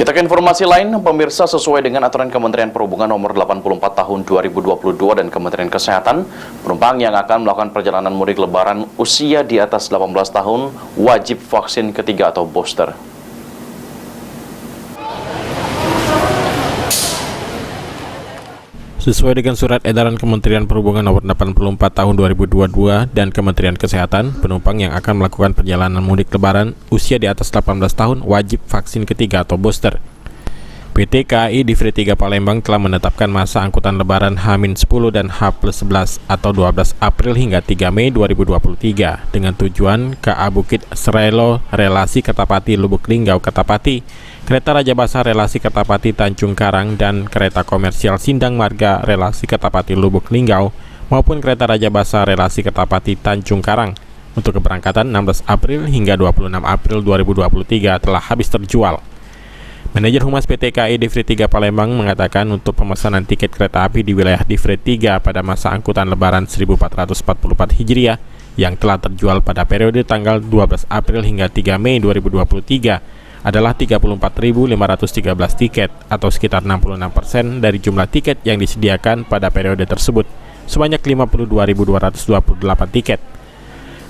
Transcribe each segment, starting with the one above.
Kita ke informasi lain, pemirsa, sesuai dengan aturan Kementerian Perhubungan nomor 84 tahun 2022 dan Kementerian Kesehatan, penumpang yang akan melakukan perjalanan mudik lebaran usia di atas 18 tahun wajib vaksin ketiga atau booster. Sesuai dengan surat edaran Kementerian Perhubungan nomor 84 tahun 2022 dan Kementerian Kesehatan, penumpang yang akan melakukan perjalanan mudik lebaran usia di atas 18 tahun wajib vaksin ketiga atau booster. PT KAI Divri 3 Palembang telah menetapkan masa angkutan lebaran H-10 dan H+11 atau 12 April hingga 3 Mei 2023 dengan tujuan KA Bukit Serelo relasi Kertapati Lubuk Linggau Kertapati, Kereta Raja Basa relasi Kertapati Tanjung Karang, dan kereta komersial Sindang Marga relasi Kertapati Lubuk Linggau maupun kereta Raja Basa relasi Kertapati Tanjung Karang untuk keberangkatan 16 April hingga 26 April 2023 telah habis terjual. Manajer Humas PT KAI Divri 3 Palembang mengatakan untuk pemesanan tiket kereta api di wilayah Divri 3 pada masa angkutan Lebaran 1444 Hijriah yang telah terjual pada periode tanggal 12 April hingga 3 Mei 2023 adalah 34.513 tiket atau sekitar 66% dari jumlah tiket yang disediakan pada periode tersebut, sebanyak 52.228 tiket.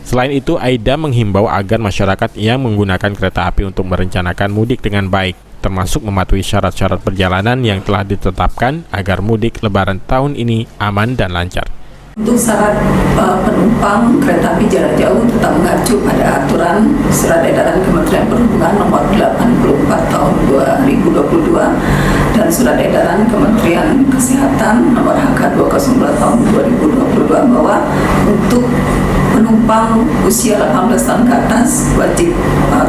Selain itu, Aida menghimbau agar masyarakat yang menggunakan kereta api untuk merencanakan mudik dengan baik, termasuk mematuhi syarat-syarat perjalanan yang telah ditetapkan agar mudik lebaran tahun ini aman dan lancar. Untuk syarat penumpang kereta api jarak jauh tetap mengacu pada aturan Surat Edaran Kementerian Perhubungan nomor 84 tahun 2022 dan Surat Edaran Kementerian Kesehatan nomor HK 202 tahun 2022 bahwa untuk penumpang usia 18 tahun ke atas wajib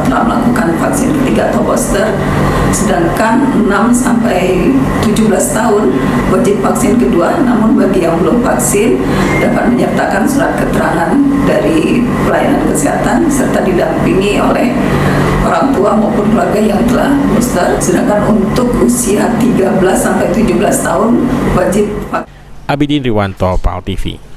telah melakukan vaksin ketiga atau booster, sedangkan 6 sampai 17 tahun wajib vaksin kedua. Namun bagi yang belum vaksin dapat menyertakan surat keterangan dari pelayanan kesehatan serta didampingi oleh orang tua maupun keluarga yang telah booster. Sedangkan untuk usia 13 sampai 17 tahun wajib vaksin. Abidin Riwanto, PAL TV.